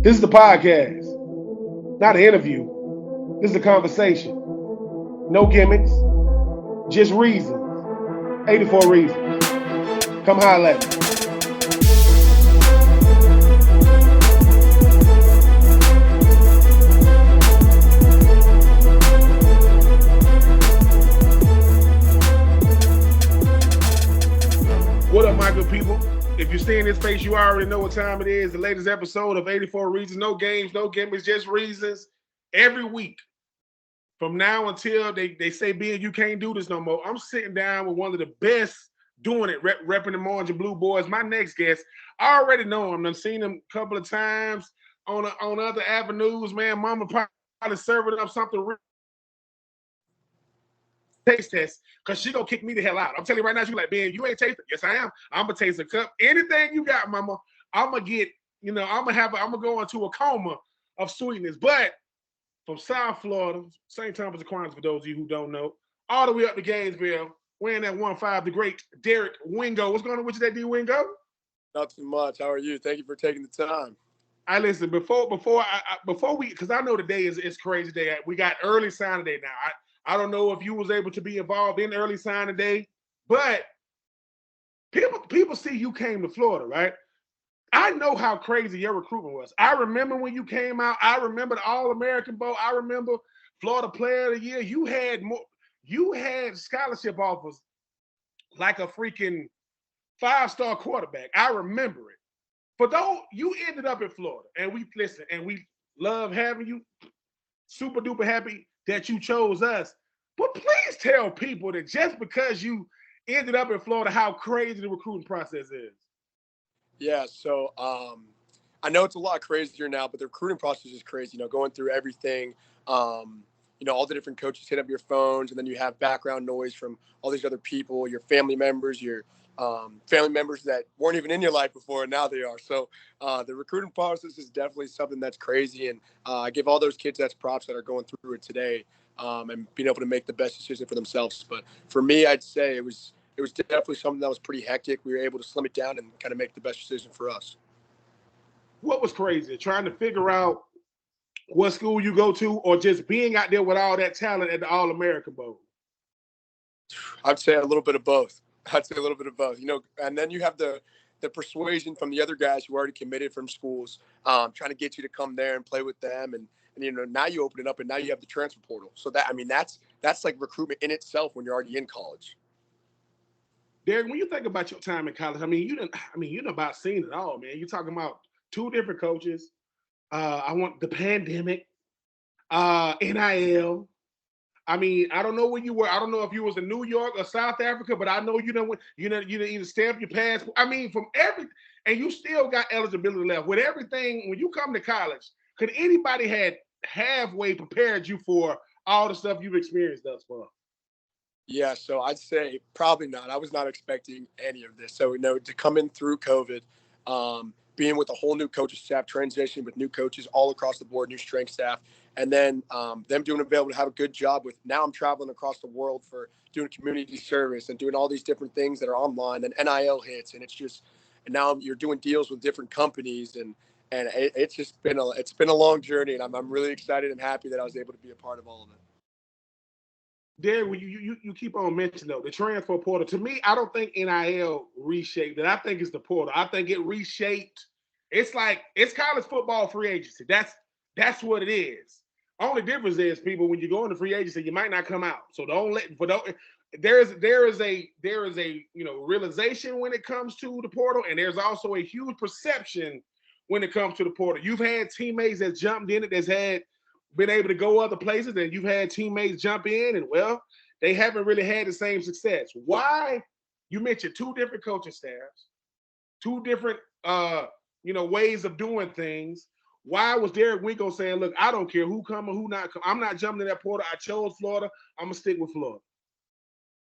This is the podcast, not an interview. This is a conversation. No gimmicks, just reasons. 84 reasons. Come holler at me. What up, my good people? If you see in this face, you already know what time it is. The latest episode of 84 Reasons. No games, no gimmicks, just reasons. Every week. From now until they say, Ben, you can't do this no more. I'm sitting down with one of the best doing it, repping the Orange and Blue Boys. My next guest, I already know him. I've seen him a couple of times on other avenues, man. Mama probably serving up something real. Taste test, because she gonna kick me the hell out. I'm telling you right now, she like, Ben, you ain't tasting. Yes, I am. I'm gonna taste a cup. Anything you got, mama, I'm gonna get, I'm gonna go into a coma of sweetness. But from South Florida, same time as the Queens, for those of you who don't know, all the way up to Gainesville, wearing that 1-5, the great Derek Wingo. What's going on with you, that D Wingo? Not too much. How are you? Thank you for taking the time. I listen before we, because I know today is crazy day. We got early signing day now. I don't know if you was able to be involved in early signing day, but people see you came to Florida, right? I know how crazy your recruitment was. I remember when you came out. I remember the All-American Bowl. I remember Florida Player of the Year. You had scholarship offers like a freaking 5-star quarterback. I remember it. But though you ended up in Florida, and we love having you. Super duper happy that you chose us. But please tell people that just because you ended up in Florida, how crazy the recruiting process is. Yeah, so I know it's a lot crazier now, but the recruiting process is crazy. Going through everything, all the different coaches hit up your phones, and then you have background noise from all these other people, your family members, your family members that weren't even in your life before, and now they are. So the recruiting process is definitely something that's crazy, and I give all those kids that's props that are going through it today and being able to make the best decision for themselves. But for me, I'd say it was definitely something that was pretty hectic. We were able to slim it down and kind of make the best decision for us. What was crazy? Trying to figure out what school you go to, or just being out there with all that talent at the All-American Bowl? I'd say a little bit of both. And then you have the persuasion from the other guys who already committed from schools, trying to get you to come there and play with them. And now you open it up, and now you have the transfer portal. So that's like recruitment in itself when you're already in college. Derek, when you think about your time in college, you know about seeing it all, man. You're talking about two different coaches. I want the pandemic, NIL. I don't know where you were. I don't know if you was in New York or South Africa, but I know you didn't either stamp your passport. From every, and you still got eligibility left with everything. When you come to college, could anybody had halfway prepared you for all the stuff you've experienced thus far? Yeah, so I'd say probably not. I was not expecting any of this. So, to come in through COVID, being with a whole new coaching staff, transition with new coaches all across the board, new strength staff, and then them being able to have a good job with, now I'm traveling across the world for doing community service and doing all these different things that are online, and NIL hits, and and now you're doing deals with different companies, and it's been a long journey, and I'm really excited and happy that I was able to be a part of all of it. Derek, you keep on mentioning though the transfer portal. To me, I don't think NIL reshaped it. I think it's the portal. I think it reshaped. It's college football free agency. That's what it is. Only difference is, people, when you go into free agency, you might not come out. So there is a realization when it comes to the portal, and there's also a huge perception when it comes to the portal. You've had teammates that jumped in it, that's been able to go other places, and you've had teammates jump in, and they haven't really had the same success. Why? You mentioned two different coaching staffs, two different ways of doing things. Why was Derek Wingo saying, look, I don't care who come or who not come. I'm not jumping in that portal. I chose Florida. I'm going to stick with Florida.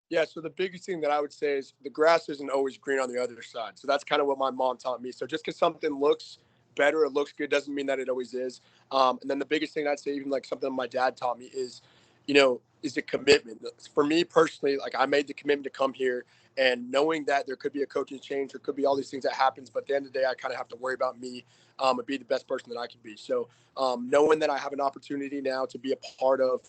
Yeah, so the biggest thing that I would say is the grass isn't always green on the other side. So that's kind of what my mom taught me. So just because something looks better, it looks good, doesn't mean that it always is. And then the biggest thing I'd say, even like something my dad taught me, is is a commitment. For me personally, like I made the commitment to come here, and knowing that there could be a coaching change, there could be all these things that happens, but at the end of the day, I kind of have to worry about me and be the best person that I can be. So knowing that I have an opportunity now to be a part of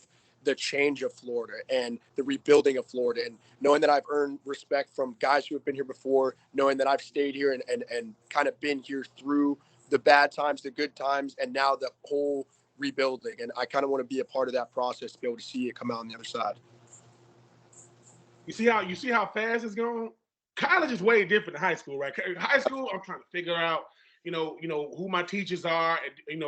the change of Florida and the rebuilding of Florida, and knowing that I've earned respect from guys who have been here before, knowing that I've stayed here and kind of been here through the bad times, the good times, and now the whole rebuilding. And I kind of want to be a part of that process to be able to see it come out on the other side. You see how fast it's going? College is way different than high school, right? High school, I'm trying to figure out, who my teachers are, and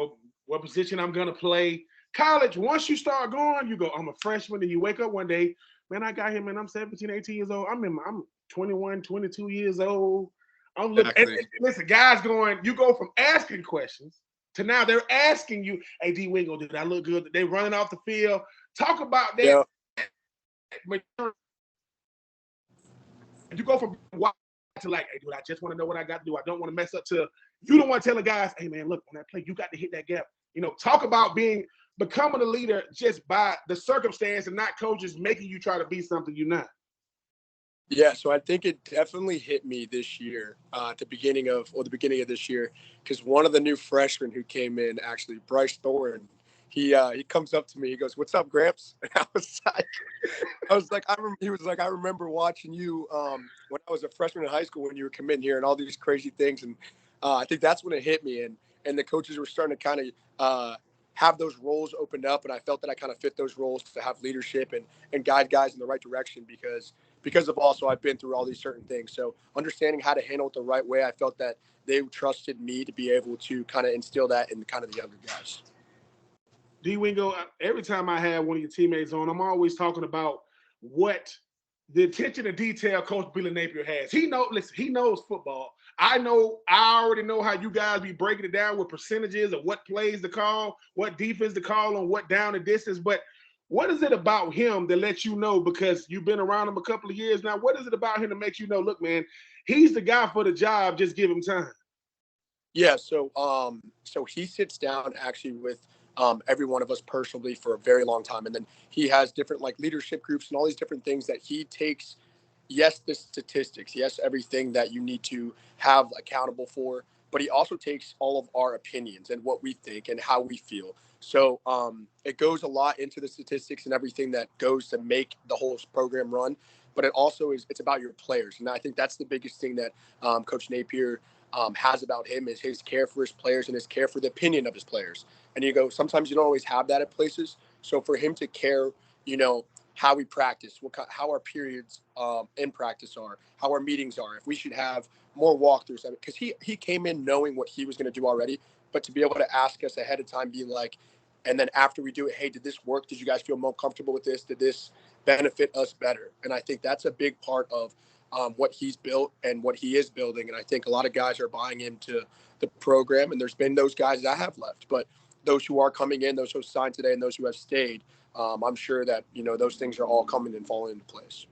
what position I'm gonna play. College, once you start going, you go, I'm a freshman, and you wake up one day, man, I got here, man, I'm 17, 18 years old. I'm 21, 22 years old. I'm looking, Exactly. and listen, guys going, you go from asking questions to now they're asking you, hey, D Wingo, did I look good? They running off the field. Talk about that. Yeah. You go from wild to like, hey, dude, I just want to know what I got to do. I don't want to mess up. To you don't want to tell the guys, hey, man, look, on that play, you got to hit that gap. Talk about becoming a leader just by the circumstance and not coaches making you try to be something you're not. Yeah, so I think it definitely hit me this year, at the beginning of this year, because one of the new freshmen who came in, actually Bryce Thorne, he comes up to me, he goes, "What's up, Gramps?" And he was like, "I remember watching you when I was a freshman in high school when you were committing here and all these crazy things." And I think that's when it hit me, and the coaches were starting to kind of have those roles opened up, and I felt that I kind of fit those roles to have leadership and guide guys in the right direction because of also I've been through all these certain things. So understanding how to handle it the right way, I felt that they trusted me to be able to kind of instill that in kind of the younger guys. D Wingo, every time I have one of your teammates on, I'm always talking about what the attention to detail Coach Billy Napier has. He knows football. I already know how you guys be breaking it down with percentages of what plays to call, what defense to call on, what down and distance. But what is it about him that lets you know, because you've been around him a couple of years now, what is it about him that makes you know, look, man, he's the guy for the job, just give him time? Yeah, so he sits down actually with every one of us personally for a very long time, and then he has different like leadership groups and all these different things that he takes. Yes, the statistics, yes, everything that you need to have accountable for, but he also takes all of our opinions and what we think and how we feel. So it goes a lot into the statistics and everything that goes to make the whole program run. But it's about your players, and I think that's the biggest thing that Coach Napier has about him is his care for his players and his care for the opinion of his players. And you go, sometimes you don't always have that at places. So for him to care, how we practice, how our periods in practice are, how our meetings are, if we should have more walkthroughs, because he came in knowing what he was going to do already, but to be able to ask us ahead of time, being like, and then after we do it, hey, did this work? Did you guys feel more comfortable with this? Did this benefit us better? And I think that's a big part of what he's built and what he is building. And I think a lot of guys are buying into the program, and there's been those guys that have left, but those who are coming in, those who signed today and those who have stayed, I'm sure that, those things are all coming and falling into place.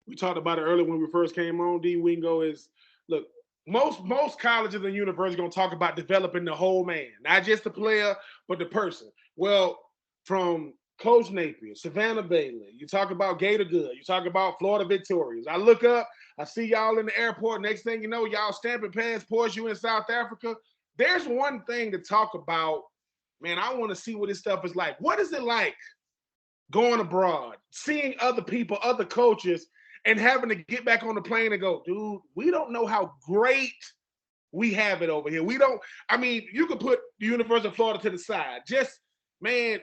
We talked about it earlier when we first came on. D Wingo is, look, most colleges and universities are going to talk about developing the whole man, not just the player, but the person. Well, from Coach Napier, Savannah Bailey, you talk about Gator Good, you talk about Florida Victorious. I look up, I see y'all in the airport. Next thing you know, y'all stamping passports, you in South Africa. There's one thing to talk about, man. I want to see what this stuff is like. What is it like going abroad, seeing other people, other coaches, and having to get back on the plane and go, dude, we don't know how great we have it over here. You could put the University of Florida to the side. Just, man,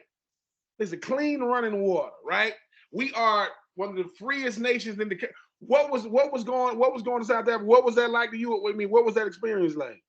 it's a clean running water, right? We are one of the freest nations in the. What was going to South Africa? What was that like to you? What was that experience like?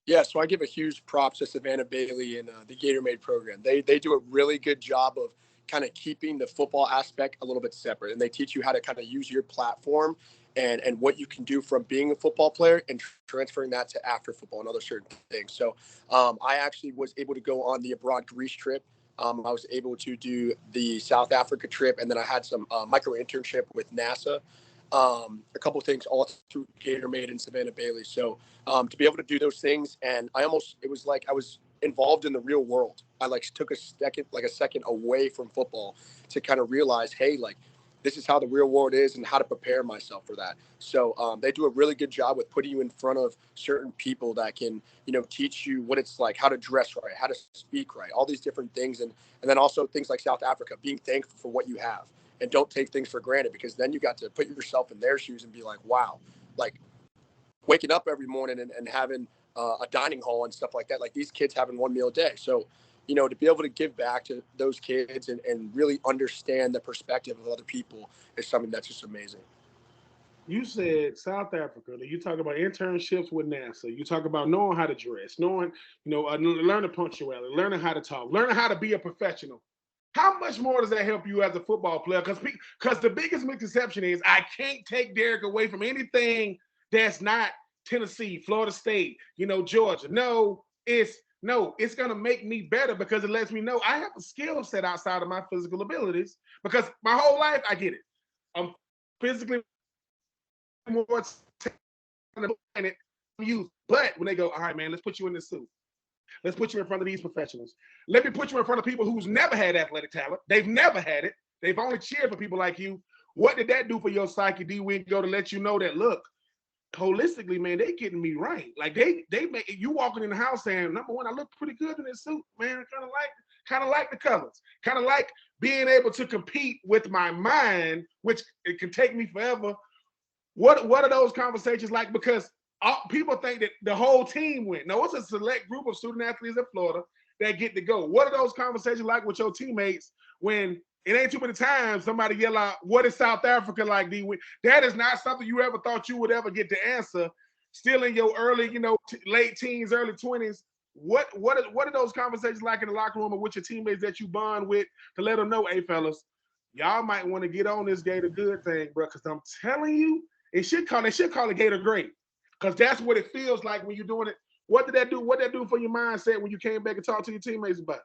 Yeah, so I give a huge props to Savannah Bailey and the Gatorade program. They do a really good job of kind of keeping the football aspect a little bit separate, and they teach you how to kind of use your platform and what you can do from being a football player and transferring that to after football and other certain things. So I actually was able to go on the abroad Greece trip. I was able to do the South Africa trip, and then I had some micro internship with NASA. A couple of things all through Gatorade and Savannah Bailey. So to be able to do those things, and it was like I was involved in the real world. I like took a second away from football to kind of realize, hey, like this is how the real world is and how to prepare myself for that. So they do a really good job with putting you in front of certain people that can, teach you what it's like, how to dress right, how to speak right, all these different things. And then also things like South Africa, being thankful for what you have and don't take things for granted, because then you got to put yourself in their shoes and be like, wow, like waking up every morning and having a dining hall and stuff like that, like these kids having one meal a day. So, to be able to give back to those kids and really understand the perspective of other people is something that's just amazing. You said South Africa. You talk about internships with NASA. You talk about knowing how to dress, knowing, learning punctuality, learning how to talk, learning how to be a professional. How much more does that help you as a football player? Because the biggest misconception is I can't take Derek away from anything that's not Tennessee, Florida State, Georgia. It's gonna make me better because it lets me know I have a skill set outside of my physical abilities. Because my whole life I get it. I'm physically more planet youth. But when they go, all right, man, let's put you in this suit. Let's put you in front of these professionals. Let me put you in front of people who's never had athletic talent. They've never had it. They've only cheered for people like you. What did that do for your psyche, D Wingo, to let you know that, look, holistically, man, they getting me right. Like they make you walking in the house saying, number one, I look pretty good in this suit, man. Kind of like the colors, kind of like being able to compete with my mind, which it can take me forever. What are those conversations like? Because people think that the whole team went. No, it's a select group of student athletes in Florida that get to go. What are those conversations like with your teammates when it ain't too many times somebody yell out, "What is South Africa like, D?" That is not something you ever thought you would ever get to answer. Still in your early, late teens, early 20s. What are those conversations like in the locker room or with your teammates that you bond with to let them know, hey, fellas, y'all might want to get on this Gator Good thing, bro? Because I'm telling you, they should call it Gator Great. Because that's what it feels like when you're doing it. What did that do? What did that do for your mindset when you came back and talked to your teammates about it?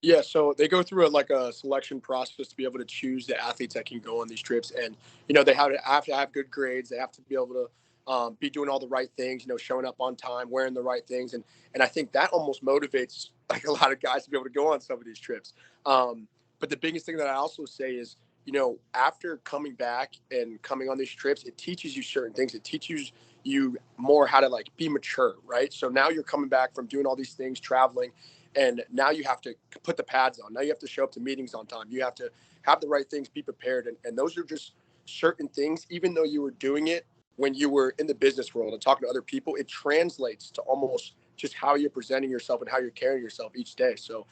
Yeah, so they go through a selection process to be able to choose the athletes that can go on these trips, and they have to have good grades. They have to be able to be doing all the right things, showing up on time, wearing the right things, and I think that almost motivates like a lot of guys to be able to go on some of these trips. But the biggest thing that I also say is, after coming back and coming on these trips, it teaches you certain things. It teaches you more how to like be mature, right? So now you're coming back from doing all these things, traveling, and now you have to put the pads on. Now you have to show up to meetings on time. You have to have the right things, be prepared. And those are just certain things, even though you were doing it when you were in the business world and talking to other people, it translates to almost just how you're presenting yourself and how you're carrying yourself each day. So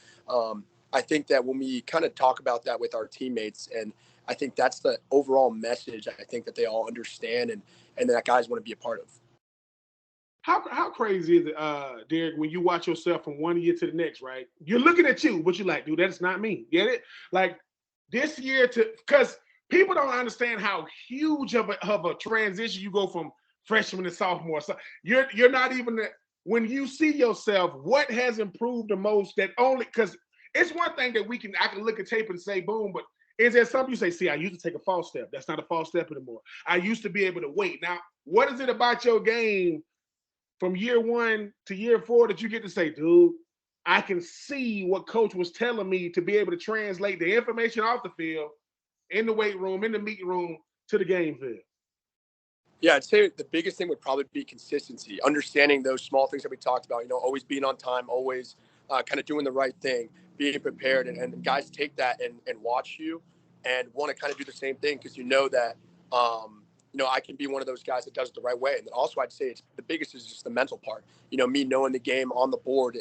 I think that when we kind of talk about that with our teammates, and I think that's the overall message I think that they all understand and that guys want to be a part of. How crazy is it, Derek, when you watch yourself from one year to the next, right? You're looking at you, but you're like, dude, that's not me. Get it? Like this year because people don't understand how huge of a transition you go from freshman to sophomore. So you're not even when you see yourself, what has improved the most that only because it's one thing that I can look at tape and say, boom, but is there something you say, see, I used to take a false step. That's not a false step anymore. I used to be able to wait. Now, what is it about your game from year one to year four that you get to say, dude, I can see what coach was telling me to be able to translate the information off the field in the weight room, in the meeting room to the game field? Yeah, I'd say the biggest thing would probably be consistency, understanding those small things that we talked about, always being on time, always kind of doing the right thing, being prepared. And guys take that and watch you and want to kind of do the same thing because that, I can be one of those guys that does it the right way. And then also I'd say it's the biggest is just the mental part, me knowing the game on the board.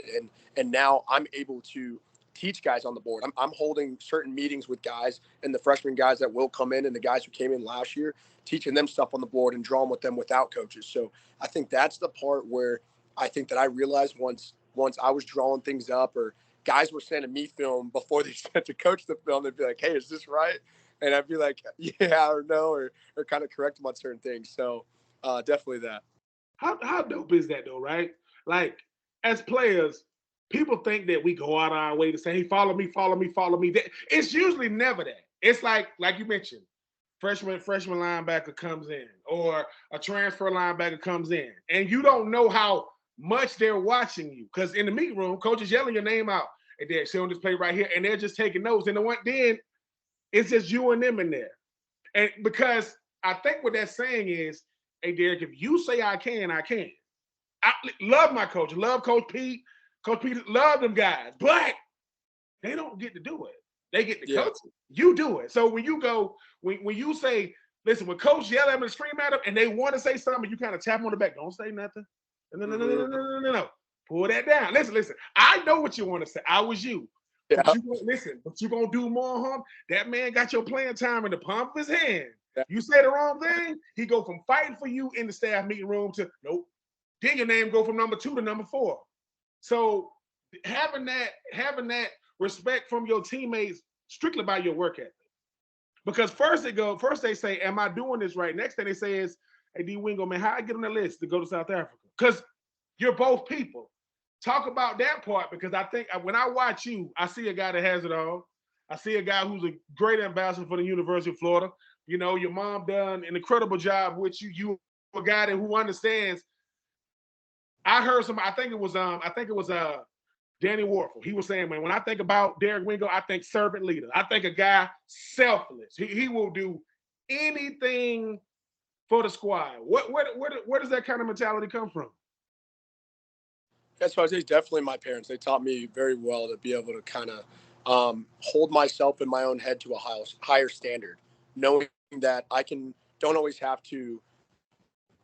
And now I'm able to teach guys on the board. I'm holding certain meetings with guys and the freshman guys that will come in and the guys who came in last year, teaching them stuff on the board and drawing with them without coaches. So I think that's the part where I think that I realized once I was drawing things up or guys were sending me film before they sent the coach the film, they'd be like, hey, is this right? And I'd be like, yeah or no, or kind of correct them on certain things. So definitely that. How dope is that though, right? Like as players, people think that we go out our way to say, hey, follow me, follow me, follow me. It's usually never that. It's like you mentioned, freshman linebacker comes in or a transfer linebacker comes in and you don't know how much they're watching you. Because in the meeting room, coach is yelling your name out. Hey, Derek, see on this play right here. And they're just taking notes. And then it's just you and them in there. And because I think what that's saying is, hey, Derek, if you say I can, I can. I love my coach. Love Coach Pete. Coach Pete, love them guys. But they don't get to do it. They get to coach it. You do it. So when you go, when you say, listen, when coach yell at them and scream at them and they want to say something, you kind of tap them on the back. Don't say nothing. No. Pull that down. Listen. I know what you want to say. I was you. Yeah. But you're going to do more harm. That man got your playing time in the palm of his hand. Yeah. You say the wrong thing, he go from fighting for you in the staff meeting room to, nope. Then your name go from number 2 to number 4. So having that respect from your teammates strictly by your work ethic. Because first they say, am I doing this right? Next thing they say is, hey, D. Wingo, man, how I get on the list to go to South Africa? Because you're both people. Talk about that part, because I think when I watch you, I see a guy that has it all. I see a guy who's a great ambassador for the University of Florida. You know, your mom done an incredible job with you. You a guy who understands. I heard I think it was Danny Warfel. He was saying, man, when I think about Derek Wingo, I think servant leader. I think a guy selfless. He will do anything for the squad. Where does that kind of mentality come from? That's why I say definitely my parents. They taught me very well to be able to kind of hold myself in my own head to a higher standard, knowing that don't always have to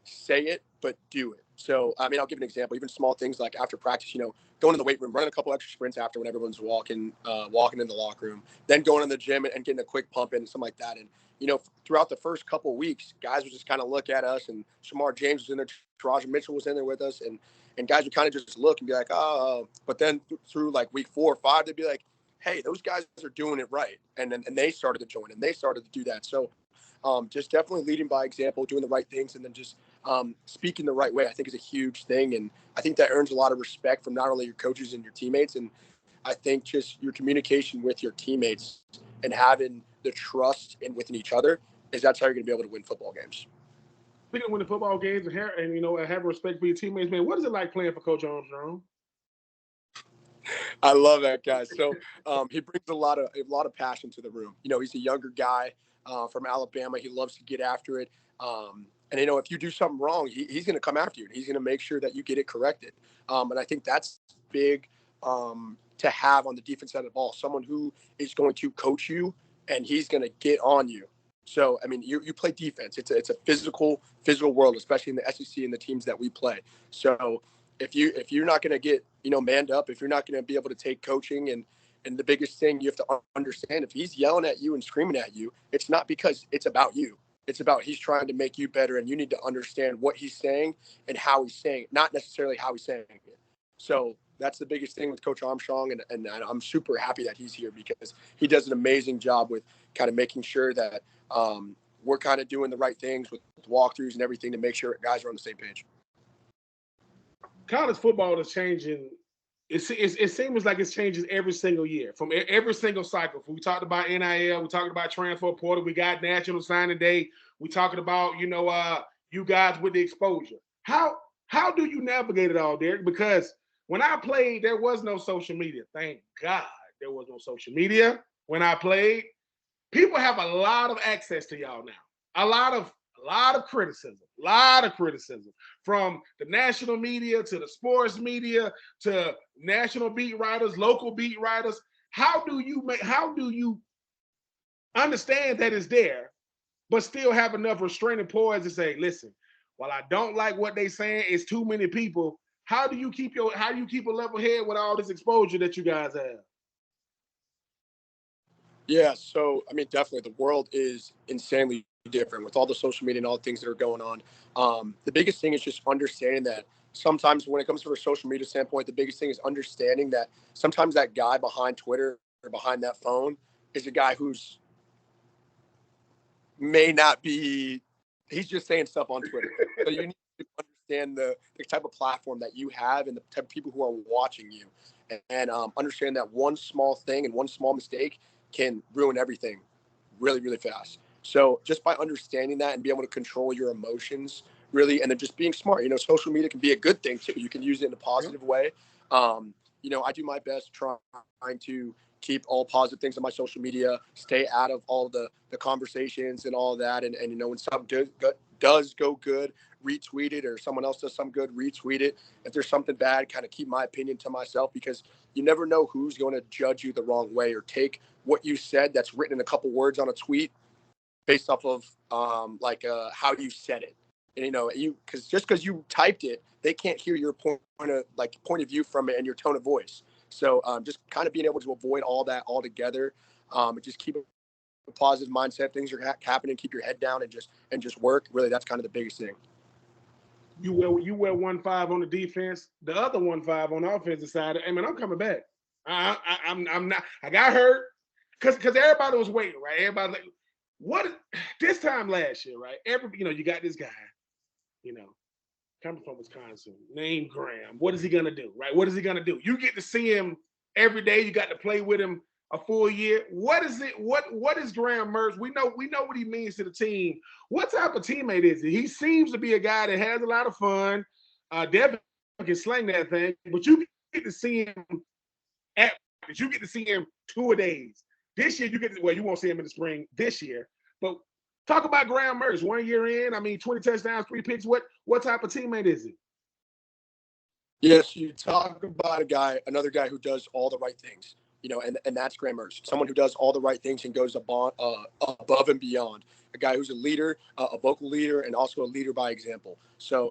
say it, but do it. So, I mean, I'll give an example. Even small things like after practice, going to the weight room, running a couple extra sprints after when everyone's walking in the locker room, then going to the gym and getting a quick pump in and something like that. And, throughout the first couple of weeks, guys would just kind of look at us, and Shamar James was in there, Taraja Mitchell was in there with us, and guys would kind of just look and be like, oh. But then through like week 4 or 5, they'd be like, hey, those guys are doing it right. And they started to join, and they started to do that. So just definitely leading by example, doing the right things, and then just speaking the right way, I think is a huge thing. And I think that earns a lot of respect from not only your coaches and your teammates. And I think just your communication with your teammates and having the trust within each other that's how you're going to be able to win football games. Speaking of winning football games and having respect for your teammates, man, what is it like playing for Coach Armstrong? I love that guy. So he brings a lot of passion to the room. He's a younger guy from Alabama. He loves to get after it. And if you do something wrong, he's going to come after you, and he's going to make sure that you get it corrected. And I think that's big to have on the defense side of the ball. Someone who is going to coach you, and he's going to get on you. So, I mean, you play defense. It's a physical world, especially in the SEC and the teams that we play. So if you're not going to get, manned up, if you're not going to be able to take coaching, and the biggest thing you have to understand, if he's yelling at you and screaming at you, it's not because it's about you. It's about he's trying to make you better, and you need to understand what he's saying and how he's saying it, not necessarily how he's saying it. So that's the biggest thing with Coach Armstrong, and I'm super happy that he's here because he does an amazing job with kind of making sure that we're kind of doing the right things with walkthroughs and everything to make sure guys are on the same page. College football is changing. It seems like it's changing every single year, from every single cycle. We talked about NIL, we talked about transfer portal, we got National Signing Day, we talking about you guys with the exposure. How do you navigate it all, Derek? Because when I played, there was no social media. Thank God there was no social media when I played. People have a lot of access to y'all now. A lot of criticism from the national media to the sports media to national beat writers, local beat writers. How do you understand that it's there, but still have enough restraining poise to say, listen, while I don't like what they saying, it's too many people. How do you keep a level head with all this exposure that you guys have? Yeah, so I mean, definitely the world is insanely different with all the social media and all the things that are going on. The biggest thing is just understanding that sometimes when it comes from a social media standpoint, the biggest thing is understanding that sometimes that guy behind Twitter or behind that phone is a guy who's may not be, he's just saying stuff on Twitter. So you need to understand the type of platform that you have and the type of people who are watching you, and understand that one small thing and one small mistake can ruin everything really, really fast. So just by understanding that and being able to control your emotions really, and then just being smart. You know, social media can be a good thing too. You can use it in a positive way. You know, I do my best trying to keep all positive things on my social media, stay out of all the conversations and all that. And you know, when something does go good, retweet it, or someone else does some good, retweet it. If there's something bad, kind of keep my opinion to myself, because you never know who's going to judge you the wrong way or take what you said that's written in a couple words on a tweet based off of how you said it. And you know, because you typed it, they can't hear your point of view from it and your tone of voice. So just kind of being able to avoid all that altogether, and just keep a positive mindset. Things are happening. Keep your head down and just work. Really, that's kind of the biggest thing. You wear 1-5 on the defense, the other 1-5 on the offensive side. Hey man, I'm coming back. I'm not. I got hurt because everybody was waiting, right? Everybody like, what? This time last year, right? You got this guy, coming from Wisconsin, named Graham. What is he gonna do, right? What is he gonna do? You get to see him every day. You got to play with him a full year. What is it? What is Graham Mertz? We know what he means to the team. What type of teammate is he? He seems to be a guy that has a lot of fun. Definitely can slang that thing, but you get to see him you get to see him 2 days. This year you won't see him in the spring this year. But talk about Graham Mertz. 1 year in, 20 touchdowns, 3 picks. What type of teammate is he? Yes, you talk about another guy who does all the right things, you know, and that's Graham Mertz, someone who does all the right things and goes above and beyond. A guy who's a leader, a vocal leader, and also a leader by example. So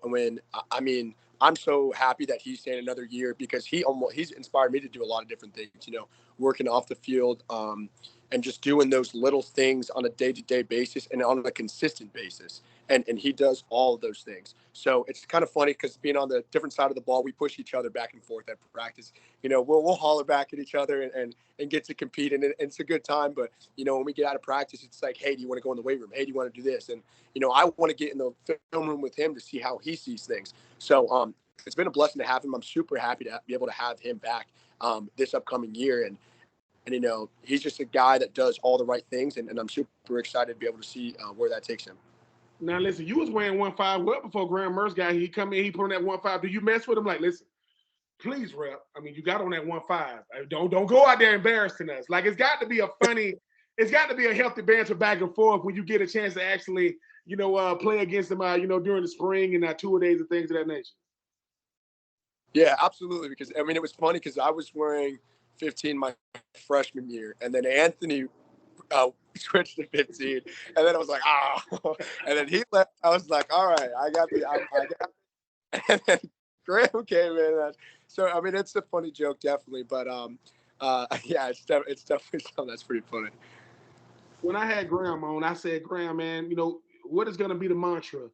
I'm so happy that he's staying another year, because he's inspired me to do a lot of different things, you know, working off the field, and just doing those little things on a day-to-day basis and on a consistent basis. And he does all of those things. So it's kind of funny, because being on the different side of the ball, we push each other back and forth at practice. You know, we'll holler back at each other and get to compete, and it's a good time. But, you know, when we get out of practice, it's like, hey, do you want to go in the weight room? Hey, do you want to do this? And, you know, I want to get in the film room with him to see how he sees things. So it's been a blessing to have him. I'm super happy to be able to have him back this upcoming year. And, you know, he's just a guy that does all the right things, and I'm super excited to be able to see where that takes him. Now, listen, you was wearing 1-5 well before Graham Mertz got here. He come in, he put on that 1-5. Do you mess with him? Like, listen, please, rep. You got on that 1-5. Don't go out there embarrassing us. Like, it's got to be a healthy banter back and forth when you get a chance to actually, play against him, during the spring and 2 days and things of that nature. Yeah, absolutely. Because, it was funny because I was wearing 15 my freshman year, and then Anthony switched to 15, and then I was like, and then he left. I was like, all right, I got and then Graham came in. So, it's a funny joke, definitely. But, yeah, it's definitely something that's pretty funny. When I had Graham on, I said, Graham, man, what is going to be the mantra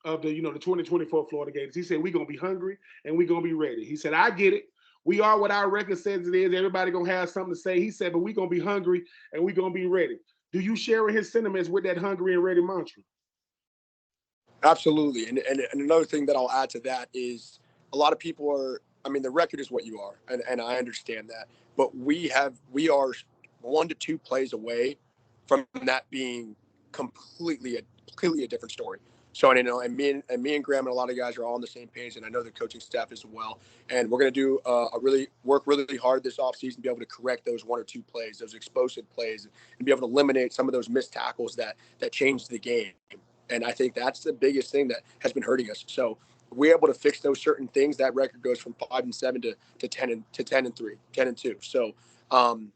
of the 2024 Florida Gators? He said, we're going to be hungry and we're going to be ready. He said, I get it. We are what our record says it is. Everybody going to have something to say. He said, but we're going to be hungry and we're going to be ready. Do you share his sentiments with that hungry and ready mantra? Absolutely. And another thing that I'll add to that is a lot of people are, the record is what you are. And I understand that. But we are 1 to 2 plays away from that being completely a different story. So, and me and Graham and a lot of guys are all on the same page, and I know the coaching staff as well. And we're going to do work really hard this offseason to be able to correct those 1 or 2 plays, those explosive plays, and be able to eliminate some of those missed tackles that changed the game. And I think that's the biggest thing that has been hurting us. So we're able to fix those certain things. That record goes from 5-7 to 10-3, 10-2. So, I'm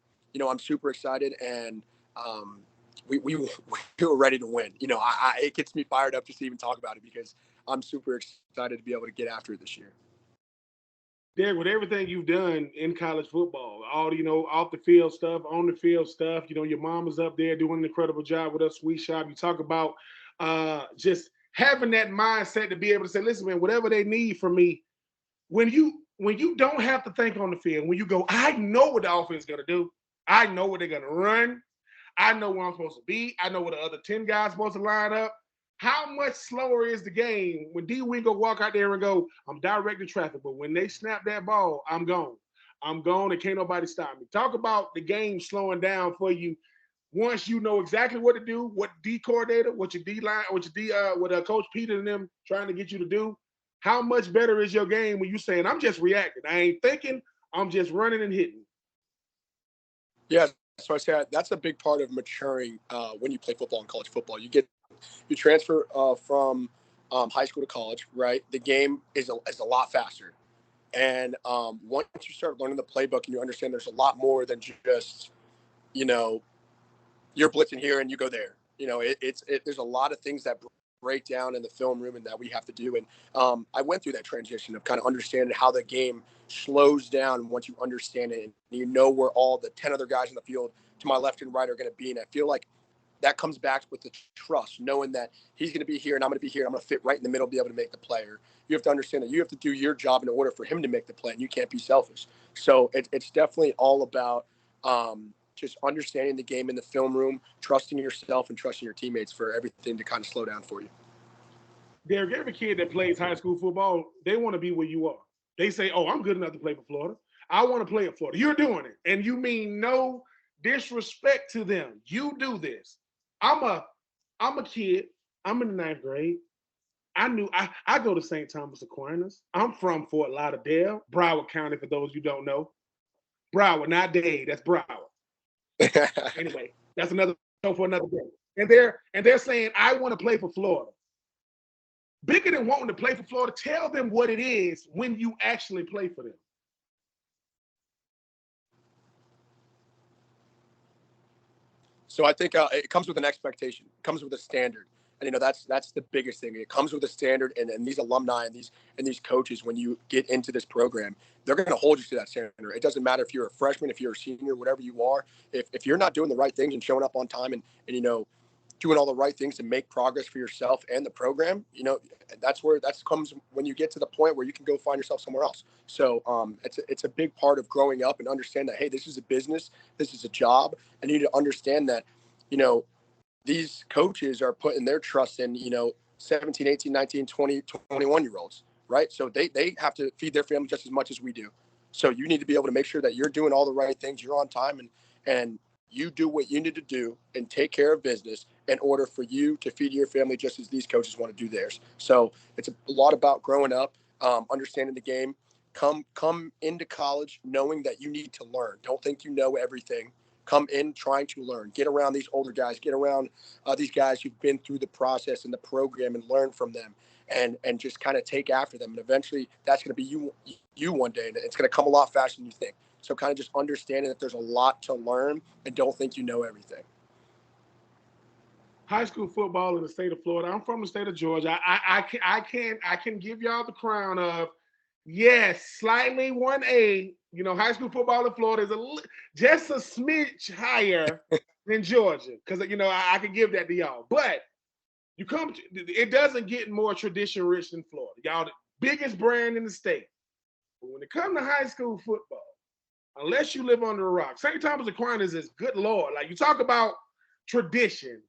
super excited, and we were ready to win. It gets me fired up just to even talk about it, because I'm super excited to be able to get after it this year. Derek, with everything you've done in college football, all off the field stuff, on the field stuff, your mom is up there doing an incredible job with us, Sweet Shop. You talk about just having that mindset to be able to say, listen, man, whatever they need from me, when you don't have to think on the field, when you go, I know what the offense is going to do. I know what they're going to run. I know where I'm supposed to be. I know where the other 10 guys are supposed to line up. How much slower is the game when D. Wingo walk out there and go, I'm directing traffic, but when they snap that ball, I'm gone. I'm gone and can't nobody stop me. Talk about the game slowing down for you once you know exactly what to do, what D coordinator, what your D line, what Coach Peter and them trying to get you to do, how much better is your game when you saying, I'm just reacting. I ain't thinking, I'm just running and hitting. Yeah, so I say that's a big part of maturing when you play football and college football. You transfer from high school to college, right? The game is a lot faster. And once you start learning the playbook and you understand there's a lot more than just, you know, you're blitzing here and you go there. You know, there's a lot of things that break down in the film room and that we have to do. And I went through that transition of kind of understanding how the game slows down once you understand it and you know where all the 10 other guys in the field to my left and right are going to be. And I feel like that comes back with the trust, knowing that he's going to be here and I'm going to be here. I'm going to fit right in the middle, be able to make the player. You have to understand that you have to do your job in order for him to make the play, and you can't be selfish. So it's definitely all about just understanding the game in the film room, trusting yourself and trusting your teammates for everything to kind of slow down for you. Derek, every kid that plays high school football, they want to be where you are. They say, oh, I'm good enough to play for Florida. I want to play at Florida. You're doing it. And you mean no disrespect to them. You do this. I'm a kid. I'm in the ninth grade. I go to St. Thomas Aquinas. I'm from Fort Lauderdale, Broward County, for those you don't know. Broward, not Dade, that's Broward. Anyway, that's another show for another day. And they're saying, I want to play for Florida. Bigger than wanting to play for Florida, tell them what it is when you actually play for them. So I think it comes with an expectation, it comes with a standard. And, you know, that's the biggest thing. It comes with a standard, and these alumni and these coaches, when you get into this program, they're going to hold you to that standard. It doesn't matter if you're a freshman, if you're a senior, whatever you are. If you're not doing the right things and showing up on time and you know, doing all the right things to make progress for yourself and the program, you know, that comes when you get to the point where you can go find yourself somewhere else. So it's a big part of growing up and understand that, hey, this is a business, this is a job, and you need to understand that, you know, these coaches are putting their trust in, you know, 17, 18, 19, 20, 21-year-olds, right? So they have to feed their family just as much as we do. So you need to be able to make sure that you're doing all the right things, you're on time, and you do what you need to do and take care of business in order for you to feed your family just as these coaches want to do theirs. So it's a lot about growing up, understanding the game. Come into college knowing that you need to learn. Don't think you know everything. Come in trying to learn. Get around these older guys. Get around these guys who've been through the process and the program and learn from them, and just kind of take after them. And eventually, that's going to be you one day, and it's going to come a lot faster than you think. So kind of just understanding that there's a lot to learn and don't think you know everything. High school football in the state of Florida. I'm from the state of Georgia. I can give y'all the crown of, yes, slightly 1A. You know, high school football in Florida is just a smidge higher than Georgia, because you know I can give that to y'all. But it doesn't get more tradition rich than Florida. Y'all the biggest brand in the state. But when it comes to high school football, unless you live under a rock, St. Thomas Aquinas is good Lord. Like, you talk about tradition.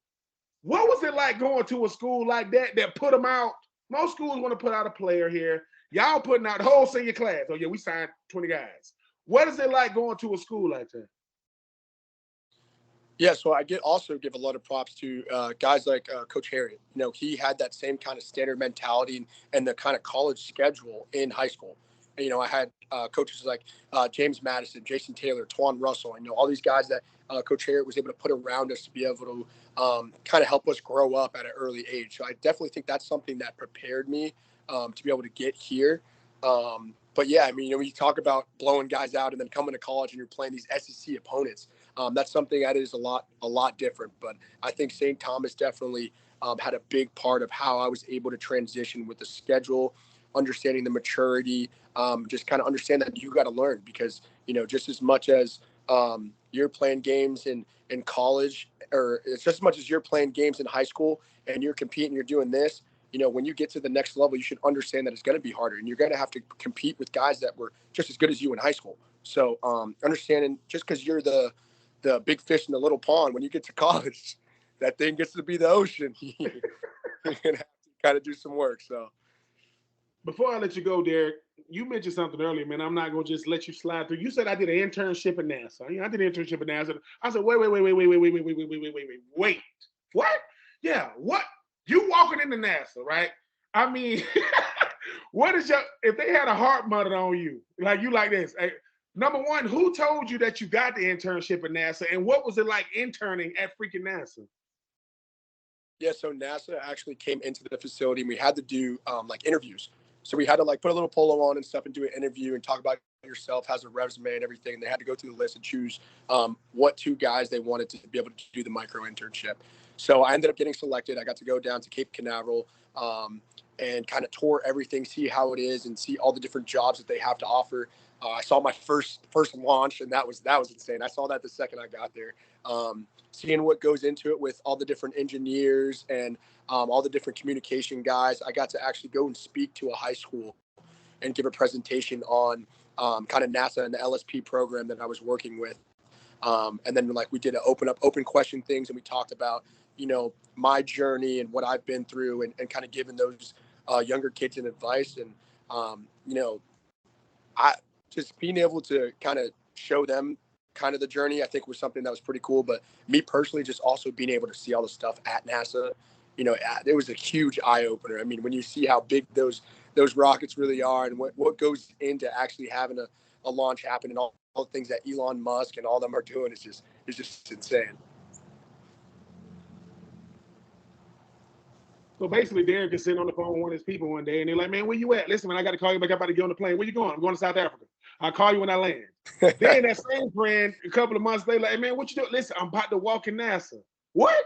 What was it like going to a school like that put them out? Most schools want to put out a player here. Y'all putting out the whole senior class. Oh, yeah, we signed 20 guys. What is it like going to a school like that? Yeah, so I also give a lot of props to guys like Coach Harriet. You know, he had that same kind of standard mentality and the kind of college schedule in high school. And, you know, I had coaches like James Madison, Jason Taylor, Twan Russell. You know, all these guys that Coach Harriet was able to put around us to be able to kind of help us grow up at an early age. So I definitely think that's something that prepared me to be able to get here. But yeah, I mean, you know, when you talk about blowing guys out and then coming to college and you're playing these SEC opponents, that's something that is a lot different. But I think St. Thomas definitely had a big part of how I was able to transition with the schedule, understanding the maturity, just kind of understand that you got to learn, because, you know, just as much as you're playing games in college, or it's just as much as you're playing games in high school and you're competing, you're doing this, you know, when you get to the next level, you should understand that it's going to be harder and you're going to have to compete with guys that were just as good as you in high school. So understanding, just because you're the big fish in the little pond, when you get to college, that thing gets to be the ocean. You're going to have to kind of do some work. So Before I let you go, Derek, you mentioned something earlier, man. I'm not gonna just let you slide through. You said I did an internship at NASA. Yeah, I did an internship at NASA. I said, wait. What? Yeah, what? You walking into NASA, right? I mean, what is your if they had a heart monitor on you, like you like this? Hey, number one, who told you that you got the internship at NASA, and what was it like interning at freaking NASA? Yeah, so NASA actually came into the facility and we had to do like interviews. So we had to like put a little polo on and stuff and do an interview and talk about yourself, has a resume and everything. And they had to go through the list and choose what two guys they wanted to be able to do the micro internship. So I ended up getting selected. I got to go down to Cape Canaveral and kind of tour everything, see how it is, and see all the different jobs that they have to offer. I saw my first launch, and that was insane. I saw that the second I got there. Seeing what goes into it with all the different engineers and all the different communication guys. I got to actually go and speak to a high school and give a presentation on kind of NASA and the LSP program that I was working with. And then like we did open question things, and we talked about, my journey and what I've been through, and kind of giving those younger kids an advice. And, I just being able to kind of show them kind of the journey, I think was something that was pretty cool. But me personally, just also being able to see all the stuff at NASA, it was a huge eye opener. I mean, when you see how big those rockets really are, and what goes into actually having a launch happen, and all the things that Elon Musk and all them are doing, it's just insane. So basically, Derek is sitting on the phone with one of his people one day, and they're like, "Man, where you at? Listen, man, I got to call you back. I'm about to get on the plane. Where you going? I'm going to South Africa. I'll call you when I land." Then that same friend, a couple of months later, like, "Hey, man, what you doing? Listen, I'm about to walk in NASA." What?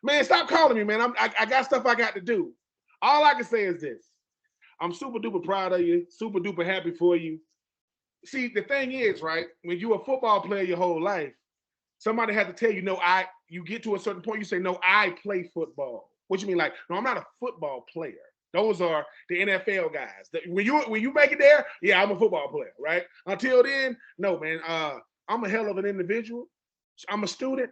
Man, stop calling me, man. I got stuff I got to do. All I can say is this: I'm super duper proud of you, super duper happy for you. See, the thing is, right? When you're a football player your whole life, somebody had to tell you, no, you get to a certain point, you say, no, I play football. What you mean? Like, no, I'm not a football player. Those are the NFL guys. When you make it there, yeah, I'm a football player, right? Until then, no, man. I'm a hell of an individual. I'm a student,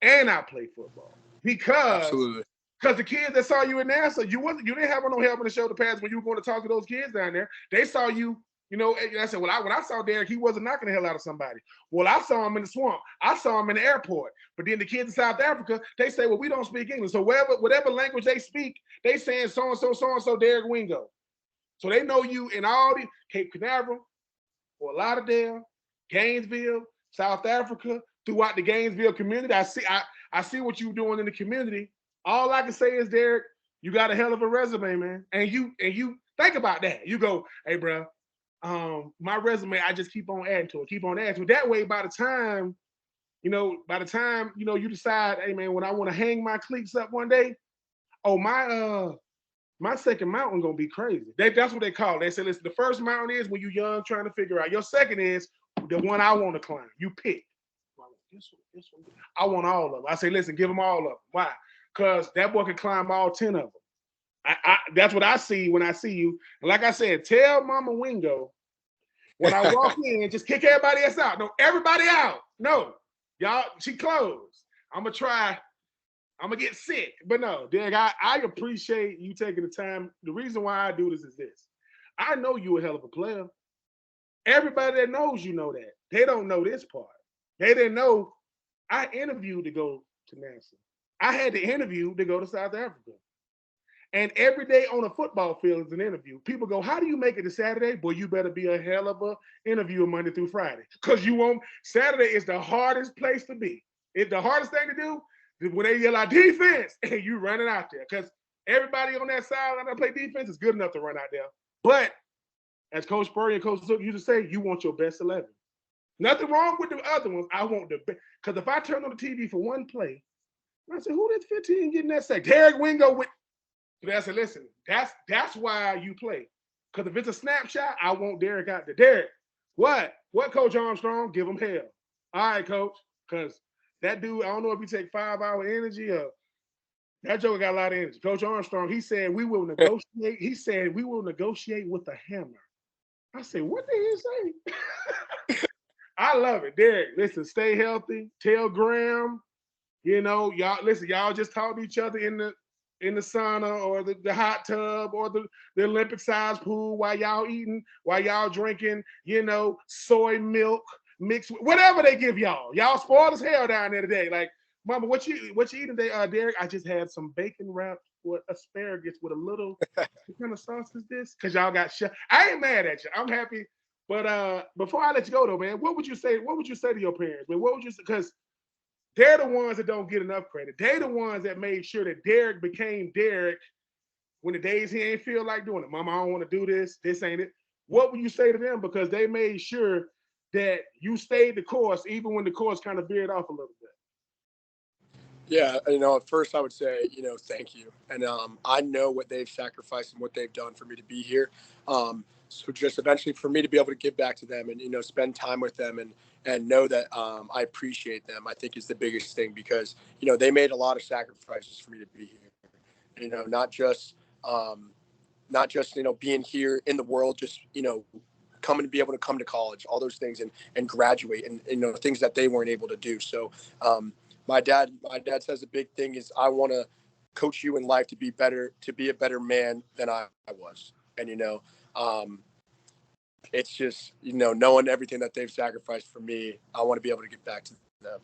and I play football because Absolutely. the kids that saw you in NASA, you didn't have no help in the shoulder pads when you were going to talk to those kids down there. They saw you. I said, well, when I saw Derek, he wasn't knocking the hell out of somebody. Well, I saw him in the swamp. I saw him in the airport. But then the kids in South Africa, they say, well, we don't speak English. So whatever language they speak, they saying so-and-so, Derek Wingo. So they know you in all the Cape Canaveral, Fort Lauderdale, Gainesville, South Africa, throughout the Gainesville community. I see what you're doing in the community. All I can say is, Derek, you got a hell of a resume, man. And you think about that. You go, hey, bro, my resume, I just keep on adding to it. That way, by the time you decide, hey, man, when I want to hang my cleats up one day, oh, my second mountain gonna be crazy. That's what they call it. They say, listen, the first mountain is when you're young trying to figure out. Your second is the one I want to climb. You pick. This one. I want all of them. I say, listen, give them all of them. Why? Because that boy can climb all 10 of them. That's what I see when I see you. And like I said, tell Mama Wingo when I walk in, just kick everybody else out. No, everybody out. No, y'all, she closed. I'm gonna try. I'm gonna get sick. But no, Derek, I appreciate you taking the time. The reason why I do this is this. I know you a hell of a player. Everybody that knows you know that. They don't know this part. They didn't know I interviewed to go to NASA. I had to interview to go to South Africa. And every day on a football field is an interview. People go, how do you make it to Saturday? Boy, you better be a hell of a interviewer Monday through Friday. Because Saturday is the hardest place to be. It's the hardest thing to do is when they yell out defense and you running out there. Because everybody on that sideline that play defense is good enough to run out there. But as Coach Spurrier and Coach Zook used to say, you want your best 11. Nothing wrong with the other ones. I want the best. Because if I turn on the TV for one play, I say, who did 15 getting that sack? Derek Wingo with. So I said, listen, that's why you play. Because if it's a snapshot, I want Derek out there. Derek, what? What, Coach Armstrong? Give him hell. All right, Coach. Because that dude, I don't know if he take 5-hour energy or that joker got a lot of energy. Coach Armstrong, he said we will negotiate. He said we will negotiate with a hammer. I said, what did he say? I love it. Derek, listen, stay healthy. Tell Graham, y'all, listen, y'all just talk to each other in the in the sauna or the hot tub or the Olympic sized pool while y'all eating, while y'all drinking, soy milk mixed with whatever they give y'all. Y'all spoiled as hell down there today. Like, mama, what you eating today, Derek? I just had some bacon wrapped with asparagus with a little. What kind of sauce is this? Because y'all got shit. I ain't mad at you. I'm happy. But before I let you go though, man, what would you say? What would you say to your parents, man? What would you say? Because they're the ones that don't get enough credit. They're the ones that made sure that Derek became Derek when the days he ain't feel like doing it. Mama, I don't want to do this. This ain't it. What would you say to them? Because they made sure that you stayed the course, even when the course kind of veered off a little bit. Yeah, at first I would say, thank you. And I know what they've sacrificed and what they've done for me to be here. So just eventually for me to be able to give back to them and, spend time with them and know that I appreciate them, I think is the biggest thing because, they made a lot of sacrifices for me to be here. Not just, being here in the world, just, coming to be able to come to college, all those things and graduate and, things that they weren't able to do. So, my dad says the big thing is I want to coach you in life to be better, to be a better man than I was. And, it's just, knowing everything that they've sacrificed for me, I want to be able to get back to them.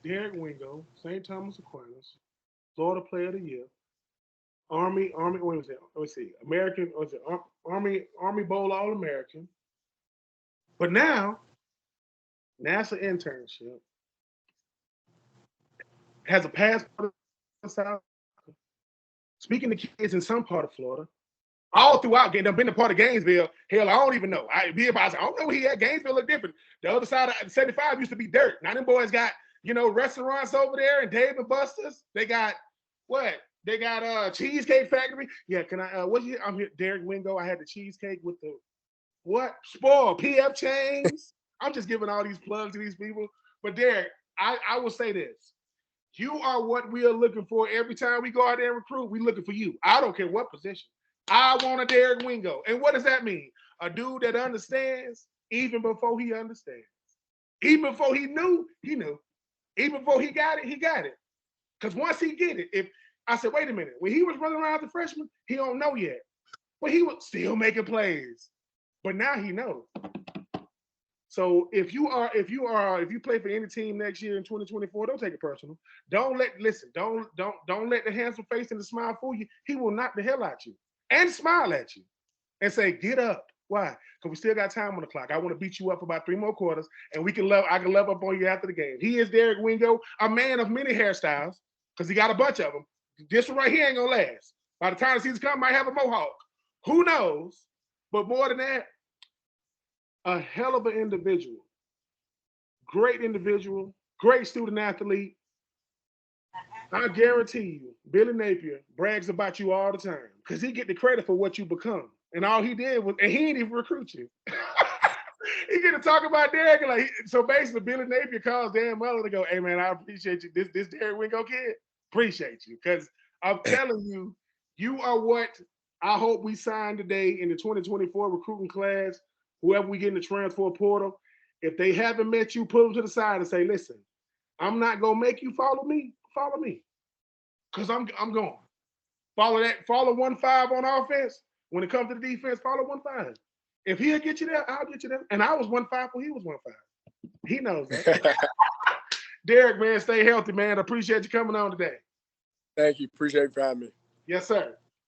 Derek Wingo, St. Thomas Aquinas, Florida Player of the Year, Army, what was it? Let's see, American, what was it? Army Bowl All-American. But now, NASA internship, has a passport in South, speaking to kids in some part of Florida, all throughout. They've been a part of Gainesville. Hell, I don't even know. I don't know where he at. Gainesville look different. The other side of 75 used to be dirt. Now them boys got, restaurants over there and Dave and Buster's. They got what? They got Cheesecake Factory. Yeah, can I I'm here, Derek Wingo. I had the cheesecake with the what? Spoil, PF Chains. I'm just giving all these plugs to these people. But Derek, I will say this. You are what we are looking for every time we go out there and recruit. We looking for you. I don't care what position. I want a Derek Wingo. And what does that mean? A dude that understands even before he understands. Even before he knew, he knew. Even before he got it, he got it. Because once he get it, if I said, wait a minute, when he was running around as a freshman, he don't know yet. But he was still making plays. But now he knows. So if you play for any team next year in 2024, don't take it personal. Don't let the handsome face and the smile fool you. He will knock the hell out you and smile at you and say, get up. Why? Because we still got time on the clock. I want to beat you up for about 3 more quarters, and I can love up on you after the game. He is Derek Wingo, a man of many hairstyles, because he got a bunch of them. This one right here ain't gonna last. By the time the season comes, might have a mohawk. Who knows? But more than that, a hell of an individual. Great individual, great student athlete. I guarantee you, Billy Napier brags about you all the time because he get the credit for what you become. And all he did was, and he didn't even recruit you. He get to talk about Derek. So basically, Billy Napier calls Dan Mullen to go, hey man, I appreciate you. This Derek Wingo kid, appreciate you. Because I'm telling you, you are what I hope we sign today in the 2024 recruiting class. Whoever we get in the transfer portal, if they haven't met you, pull them to the side and say, listen, I'm not gonna make you follow me. Follow me. Because I'm going. Follow 1-5 on offense. When it comes to the defense, follow 1-5. If he'll get you there, I'll get you there. And I was 1-5 when he was 1-5. He knows that. Derek, man, stay healthy, man. Appreciate you coming on today. Thank you. Appreciate you for having me. Yes, sir.